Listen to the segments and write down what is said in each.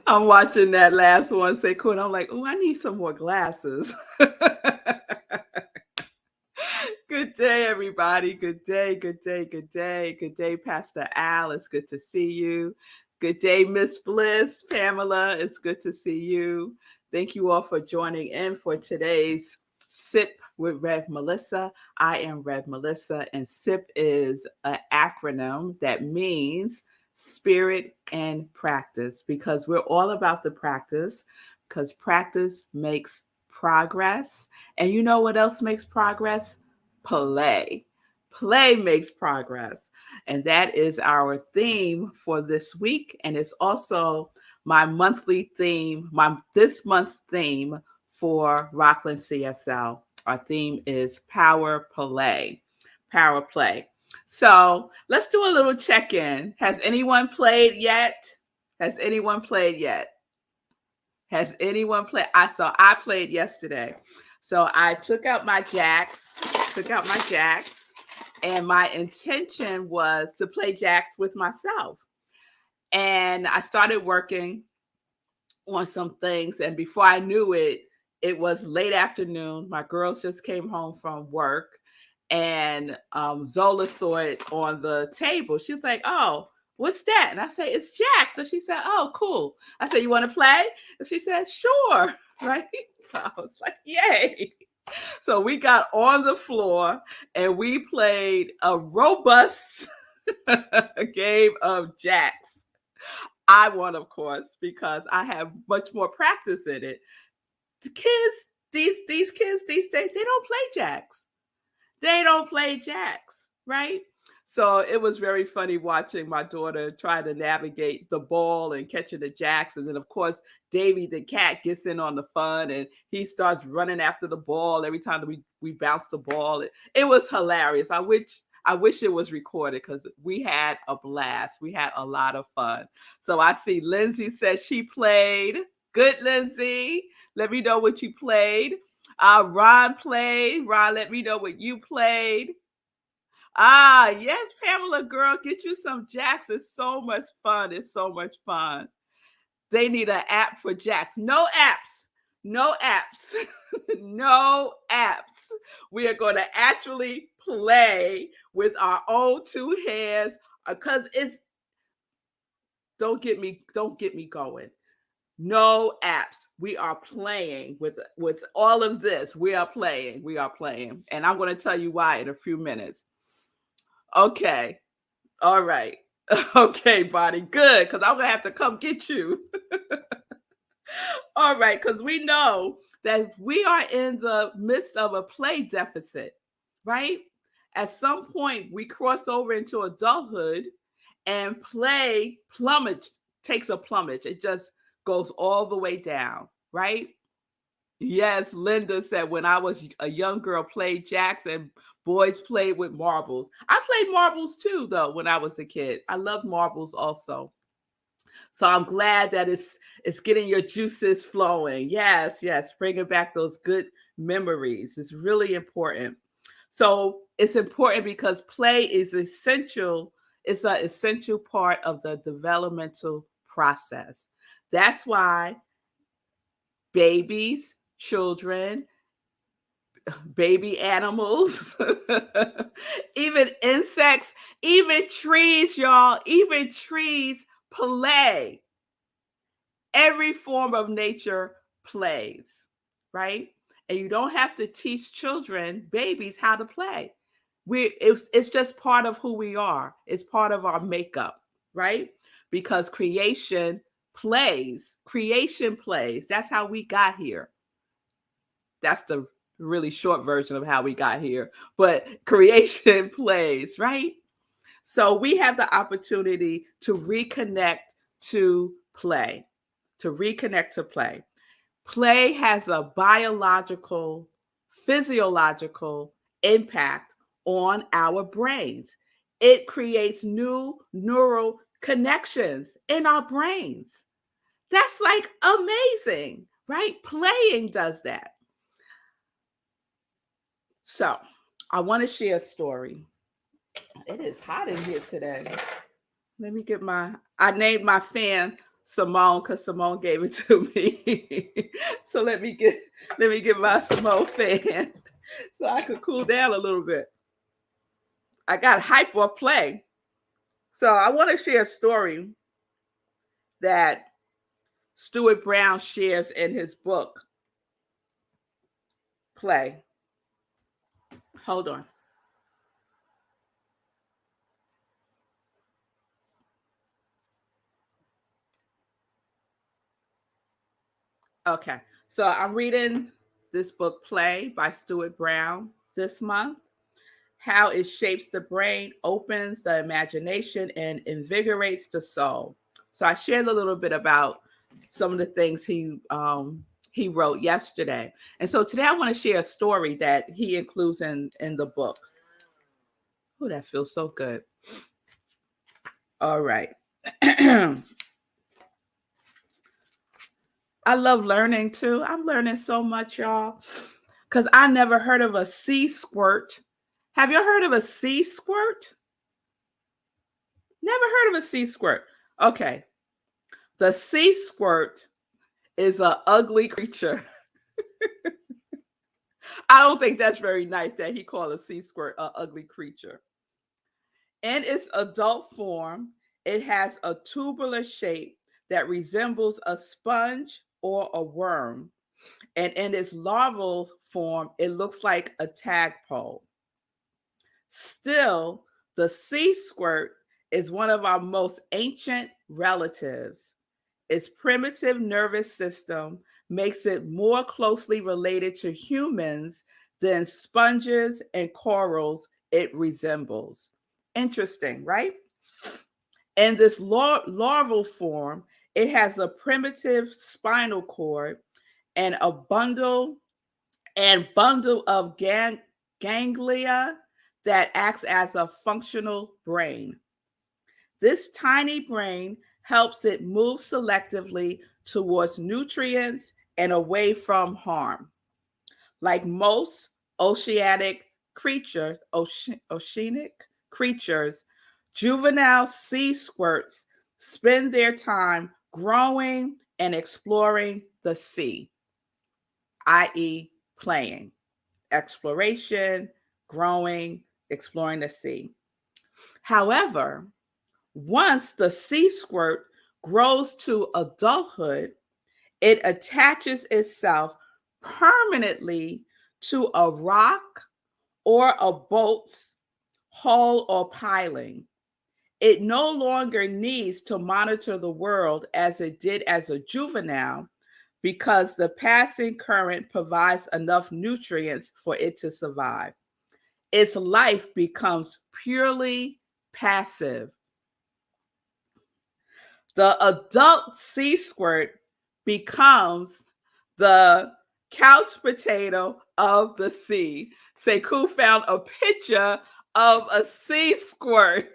I'm watching that last one say cool. And I'm like, oh, I need some more glasses. Good day, everybody. Good day, good day, good day. Good day, Pastor Al. It's good to see you. Good day, Miss Bliss. Pamela, it's good to see you. Thank you all for joining in for today's Sip with Rev Melissa. I am Rev Melissa, and SIP is an acronym that means spirit and practice, because we're all about the practice, because practice makes progress. And you know what else makes progress? Play. Play makes progress. And that is our theme for this week. And it's also my monthly theme, this month's theme for Rockland CSL. Our theme is Power Play. Power Play. So let's do a little check-in. Has anyone played yet? Has anyone played yet? Has anyone played? I played yesterday. So I took out my jacks, and my intention was to play jacks with myself. And I started working on some things. And before I knew it, it was late afternoon. My girls just came home from work, and Zola saw it on the table. She was like, oh, what's that? And I said, it's Jack. So she said, oh, cool. I said, you want to play? And she said, sure. Right? So I was like, yay. So we got on the floor and we played a robust game of jacks. I won, of course, because I have much more practice in it. The kids, these kids these days, they don't play jacks. They don't play jacks, right? So it was very funny watching my daughter try to navigate the ball and catching the jacks. And then, of course, Davy the cat gets in on the fun and he starts running after the ball every time we bounce the ball. It was hilarious. I wish it was recorded because we had a blast. We had a lot of fun. So I see Lindsay says she played. Good, Lindsay. Let me know what you played. Ron played. Ron, let me know what you played. Yes, Pamela, girl, get you some jacks. It's so much fun. It's so much fun. They need an app for jacks. No apps. No apps. No apps. We are going to actually play with our own two hands because it's don't get me going. No apps. We are playing with all of this. We are playing. And I'm going to tell you why in a few minutes. Okay. All right. Okay, Bonnie. Good, because I'm going to have to come get you. All right, because we know that we are in the midst of a play deficit, right? At some point, we cross over into adulthood and play takes a plumage. It just goes all the way down, right? Yes, Linda said when I was a young girl, played jacks and boys played with marbles. I played marbles too, though, when I was a kid. I loved marbles also. So I'm glad that it's getting your juices flowing. Yes, bringing back those good memories. It's really important. So it's important because play is essential. It's an essential part of the developmental process. That's why babies, children, baby animals, even insects, even trees, y'all, even trees play. Every form of nature plays, right? And you don't have to teach children, babies, how to play. It's just part of who we are. It's part of our makeup, right? Because creation plays. Creation plays. That's how we got here. That's the really short version of how we got here. But creation plays, right? So we have the opportunity to reconnect to play. Play has a biological, physiological impact on our brains. It creates new neural connections in our brains. That's like amazing, right? Playing does that. So I want to share a story. It is hot in here today. Let me get I named my fan Simone because Simone gave it to me. So let me get my Simone fan so I could cool down a little bit. I got hyper play. So I want to share a story that Stuart Brown shares in his book, Play. Hold on. Okay. So I'm reading this book, Play by Stuart Brown, this month. How it shapes the brain, opens the imagination, and invigorates the soul. So I shared a little bit about some of the things he wrote yesterday. And so today I want to share a story that he includes in the book. Oh, that feels so good. All right. I love learning too. I'm learning so much, y'all, because I never heard of a sea squirt. Have you heard of a sea squirt? Never heard of a sea squirt. Okay. The sea squirt is an ugly creature. I don't think that's very nice that he called a sea squirt an ugly creature. In its adult form, it has a tubular shape that resembles a sponge or a worm. And in its larval form, it looks like a tadpole. Still, the sea squirt is one of our most ancient relatives. Its primitive nervous system makes it more closely related to humans than sponges and corals it resembles. Interesting, right? In this larval form, it has a primitive spinal cord and a bundle of ganglia that acts as a functional brain. This tiny brain helps it move selectively towards nutrients and away from harm. Like most oceanic creatures, juvenile sea squirts spend their time growing and exploring the sea, i.e., playing, exploration, growing, exploring the sea. However, once the sea squirt grows to adulthood, it attaches itself permanently to a rock or a boat's hull or piling. It no longer needs to monitor the world as it did as a juvenile because the passing current provides enough nutrients for it to survive. Its life becomes purely passive. The adult sea squirt becomes the couch potato of the sea. Sekou found a picture of a sea squirt.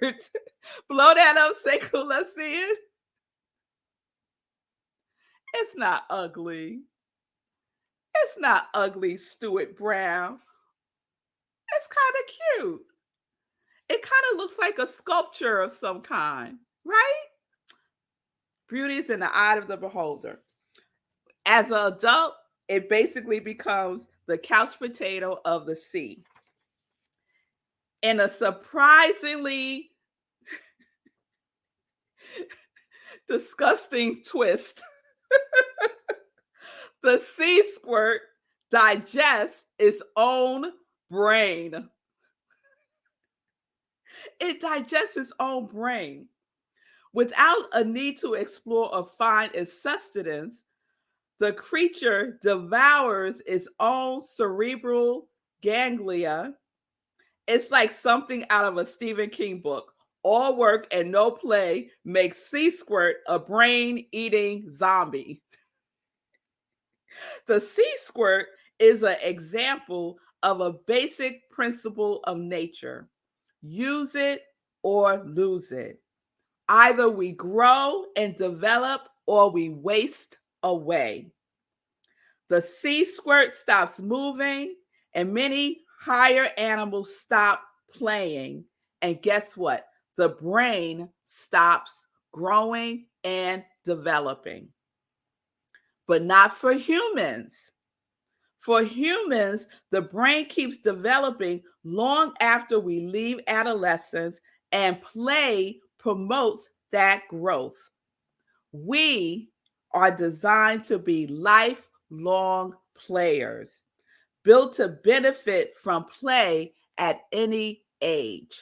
Blow that up, Sekou. Let's see it. It's not ugly. It's not ugly, Stuart Brown. It's kind of cute. It kind of looks like a sculpture of some kind, right? Beauty is in the eye of the beholder. As an adult, it basically becomes the couch potato of the sea. In a surprisingly disgusting twist, the sea squirt digests its own brain. It digests its own brain. Without a need to explore or find its sustenance, the creature devours its own cerebral ganglia. It's like something out of a Stephen King book. All work and no play makes Sea Squirt a brain-eating zombie. The Sea Squirt is an example of a basic principle of nature. Use it or lose it. Either we grow and develop or we waste away. The sea squirt stops moving and many higher animals stop playing. And guess what? The brain stops growing, and developing. But not for humans. For humans, the brain keeps developing long after we leave adolescence, and play promotes that growth. We are designed to be lifelong players, built to benefit from play at any age.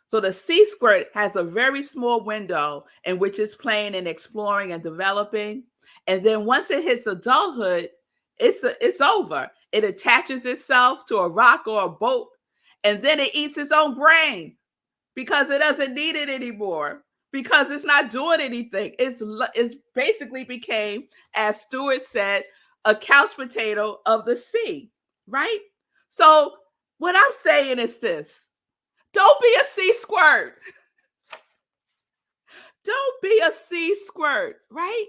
So the C squirt has a very small window in which it's playing and exploring and developing. And then once it hits adulthood, it's over. It attaches itself to a rock or a boat, and then it eats its own brain because it doesn't need it anymore, because it's not doing anything. It's basically became, as Stewart said, a couch potato of the sea, right? So what I'm saying is this: don't be a sea squirt. Don't be a sea squirt, right?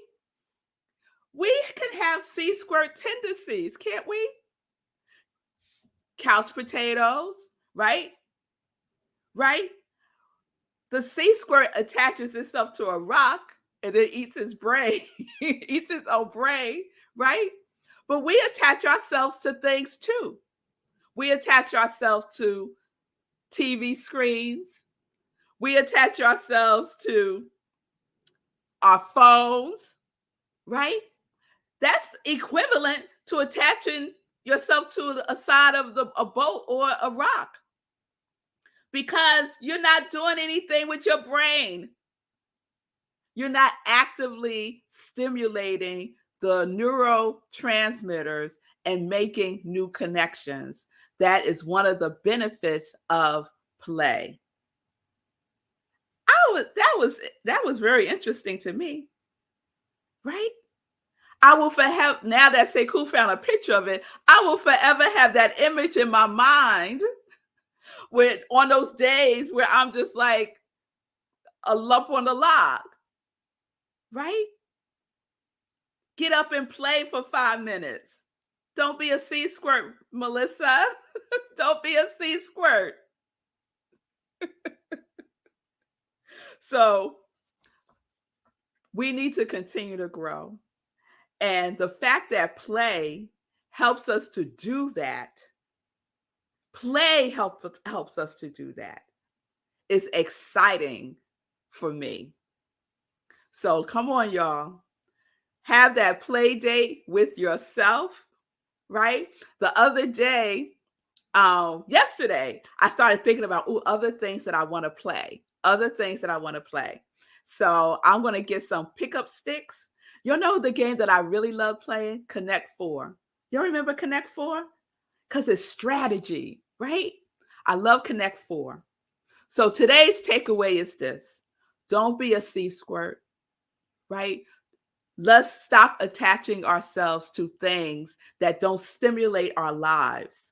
We can have sea squirt tendencies, can't we? Couch potatoes, right? Right? The sea squirt attaches itself to a rock and then eats its brain, eats its own brain, right? But we attach ourselves to things too. We attach ourselves to TV screens. We attach ourselves to our phones, right? That's equivalent to attaching yourself to a side of a boat or a rock, because you're not doing anything with your brain. You're not actively stimulating the neurotransmitters and making new connections. That is one of the benefits of play. That was very interesting to me, right? I will forever, now that Sekou found a picture of it, I will forever have that image in my mind with on those days where I'm just like a lump on the log, right? Get up and play for 5 minutes. Don't be a sea squirt, Melissa. Don't be a sea squirt. So we need to continue to grow. And the fact that play helps us to do that, helps us to do that, is exciting for me. So come on, y'all. Have that play date with yourself, right? The other day, yesterday, I started thinking about other things that I want to play. Other things that I want to play. So I'm going to get some pickup sticks. You know the game that I really love playing? Connect Four. You remember Connect Four? Because it's strategy, right? I love Connect Four. So today's takeaway is this: don't be a sea squirt, right? Let's stop attaching ourselves to things that don't stimulate our lives,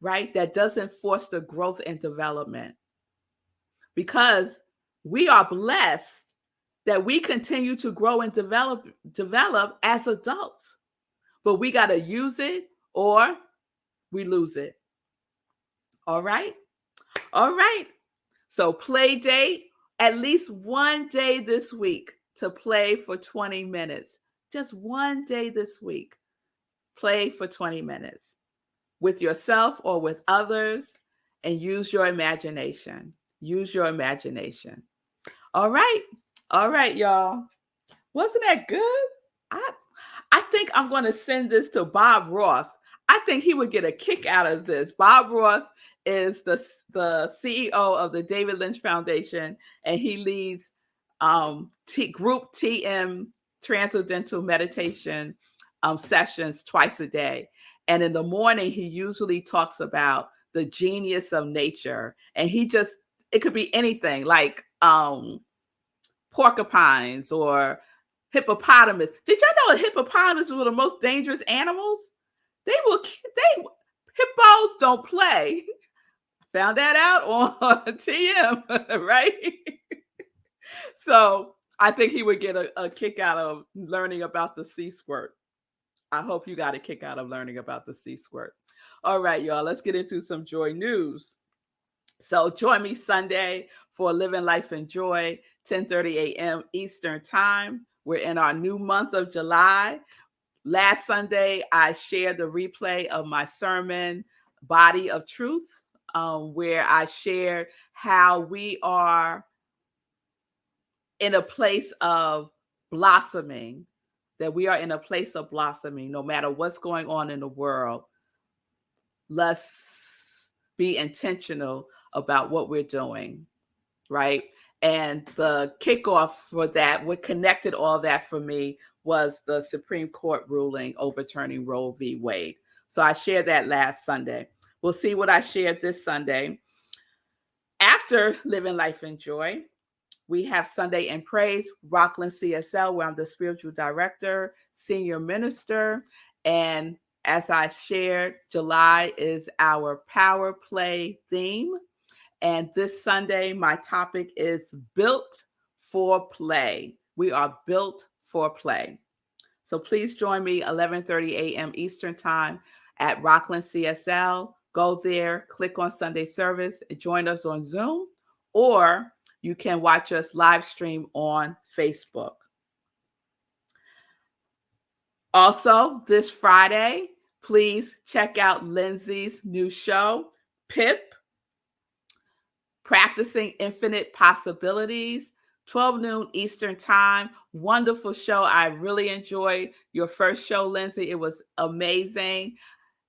right? That doesn't foster growth and development. Because we are blessed that we continue to grow and develop as adults. But we got to use it or we lose it. All right? All right. So play date, at least one day this week to play for 20 minutes. Just one day this week. Play for 20 minutes with yourself or with others, and use your imagination. Use your imagination. All right. All right, y'all. Wasn't that good? I think I'm going to send this to Bob Roth. I think he would get a kick out of this. Bob Roth is the CEO of the David Lynch Foundation, and he leads group TM, Transcendental Meditation sessions twice a day. And in the morning, he usually talks about the genius of nature. And it could be anything like porcupines or hippopotamus. Did y'all know that hippopotamus were the most dangerous animals? Hippos don't play. Found that out on TM, right? So I think he would get a kick out of learning about the sea squirt. I hope you got a kick out of learning about the sea squirt. All right, y'all, let's get into some joy news. So join me Sunday for Living Life in Joy. 10:30 a.m. Eastern Time. We're in our new month of July. Last Sunday, I shared the replay of my sermon, Body of Truth, where I shared how we are in a place of blossoming, that we are in a place of blossoming no matter what's going on in the world. Let's be intentional about what we're doing, right? And the kickoff for that, what connected all that for me was the Supreme Court ruling overturning Roe v. Wade. So I shared that last Sunday. We'll see what I shared this Sunday. After Living Life in Joy, we have Sunday in Praise, Rockland CSL, where I'm the spiritual director, senior minister. And as I shared, July is our power play theme. And this Sunday, my topic is built for play. We are built for play. So please join me 11:30 a.m. Eastern Time at Rockland CSL. Go there, click on Sunday service, join us on Zoom, or you can watch us live stream on Facebook. Also, this Friday, please check out Lindsay's new show, PIP, Practicing Infinite Possibilities, 12 noon Eastern Time. Wonderful show. I really enjoyed your first show, Lindsay. It was amazing.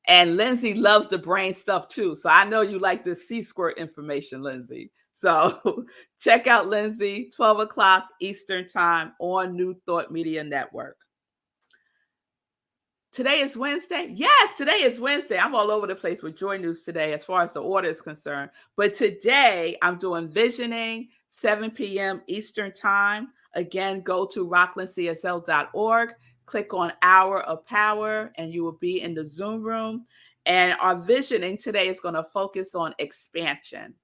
And Lindsay loves the brain stuff too. So I know you like the Squirt information, Lindsay. So check out Lindsay, 12 o'clock Eastern Time on New Thought Media Network. Today is Wednesday. Yes, today is Wednesday. I'm all over the place with Joy News today as far as the order is concerned. But today I'm doing visioning, 7 p.m. Eastern Time. Again, go to rocklandcsl.org, click on Hour of Power, and you will be in the Zoom room. And our visioning today is going to focus on expansion.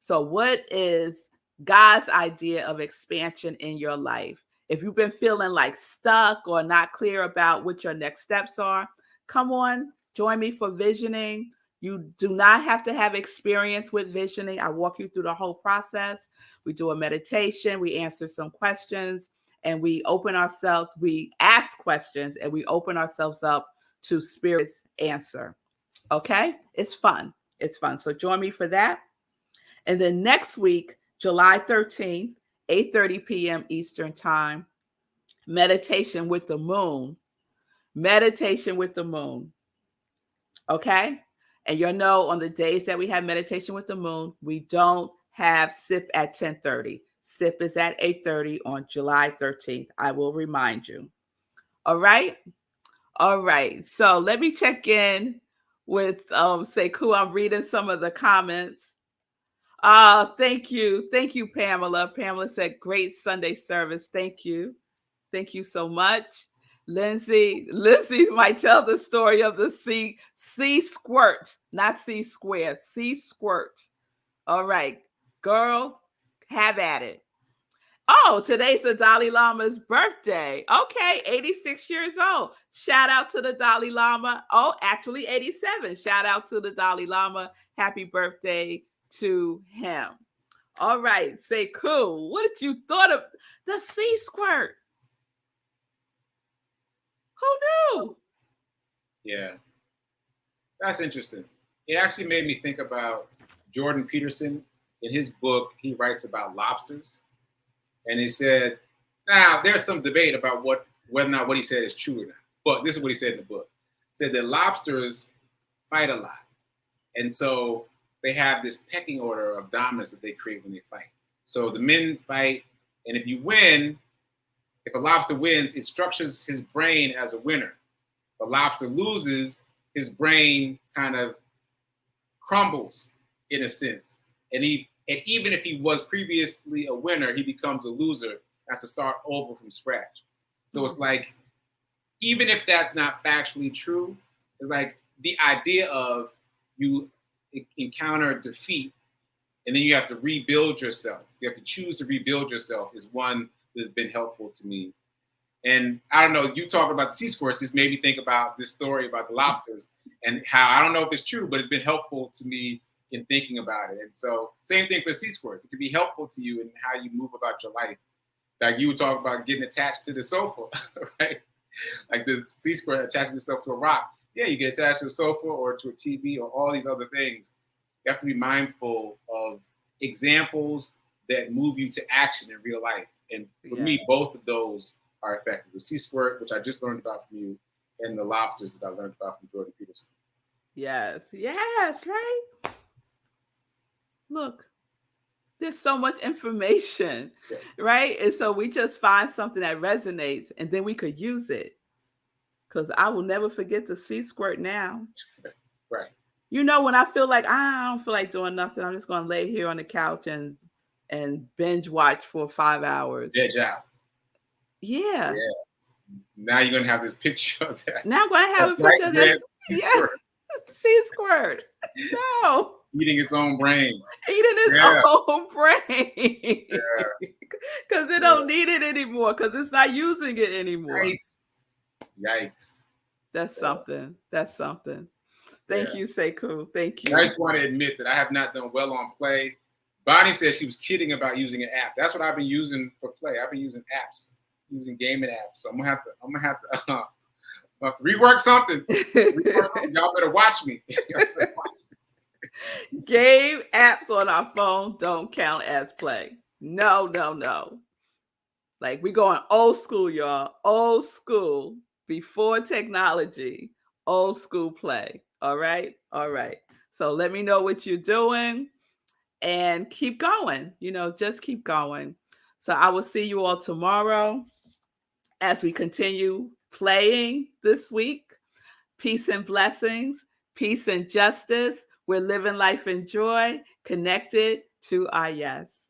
So what is God's idea of expansion in your life? If you've been feeling like stuck or not clear about what your next steps are, come on, join me for visioning. You do not have to have experience with visioning. I walk you through the whole process. We do a meditation, we answer some questions, and we ask questions, and we open ourselves up to Spirit's answer. Okay? It's fun. It's fun. So join me for that. And then next week, July 13th, 8:30 p.m. Eastern Time, meditation with the moon. Meditation with the moon. Okay? And you'll know on the days that we have meditation with the moon, we don't have SIP at 10:30. SIP is at 8:30 on July 13th. I will remind you. All right? All right. So let me check in with Sekou. I'm reading some of the comments. Thank you. Thank you, Pamela. Pamela said, great Sunday service. Thank you. Thank you so much. Lindsay might tell the story of the C squirt, not C square, C squirt. All right, girl, have at it. Oh, today's the Dalai Lama's birthday. Okay, 86 years old. Shout out to the Dalai Lama. Oh, actually 87. Shout out to the Dalai Lama. Happy birthday to him. All right, Sekou, what did you thought of the sea squirt? Who knew? Yeah, that's interesting. It actually made me think about Jordan Peterson. In his book, he writes about lobsters. And he said, now there's some debate about whether or not what he said is true or not. But this is what he said in the book. He said that lobsters fight a lot. And so they have this pecking order of dominance that they create when they fight. So the men fight, and if you win, if a lobster wins, it structures his brain as a winner. If a lobster loses, his brain kind of crumbles in a sense. And even if he was previously a winner, he becomes a loser, has to start over from scratch. So it's like, even if that's not factually true, it's like the idea of you encounter defeat and then you have to rebuild yourself. You have to choose to rebuild yourself is one that has been helpful to me. And I don't know, you talk about the sea squirts, just made me think about this story about the lobsters and how, I don't know if it's true, but it's been helpful to me in thinking about it. And so same thing for C-Squirts. It can be helpful to you in how you move about your life. Like you were talking about getting attached to the sofa, right? Like the C-Squirt attaches itself to a rock. Yeah, you get attached to a sofa or to a TV or all these other things. You have to be mindful of examples that move you to action in real life. And for me, both of those are effective. The C-Squirt, which I just learned about from you, and the lobsters that I learned about from Jordan Peterson. Yes, right? Look, there's so much information, right? And so we just find something that resonates and then we could use it. Because I will never forget the C-Squirt now. Right. You know, when I feel like I don't feel like doing nothing, I'm just going to lay here on the couch and binge watch for 5 hours. Veg out. Yeah. Now you're going to have this picture of that. Now I'm going to have a picture of this. C-Squirt. C-Squirt. No. Eating its own brain. Eating its own brain. Because it don't need it anymore. Because it's not using it anymore. Yikes. That's something. Thank you, Sekou. Thank you. I just want to admit that I have not done well on play. Bonnie said she was kidding about using an app. That's what I've been using for play. I've been using apps, using gaming apps. So I'm gonna have to rework something. Y'all better watch me. Game apps on our phone don't count as play. No. Like we going old school, y'all. Old school. Before technology. Old school play. All right. So let me know what you're doing and keep going. Just keep going. So I will see you all tomorrow as we continue playing this week. Peace and blessings, peace and justice. We're living life in joy, connected to our yes.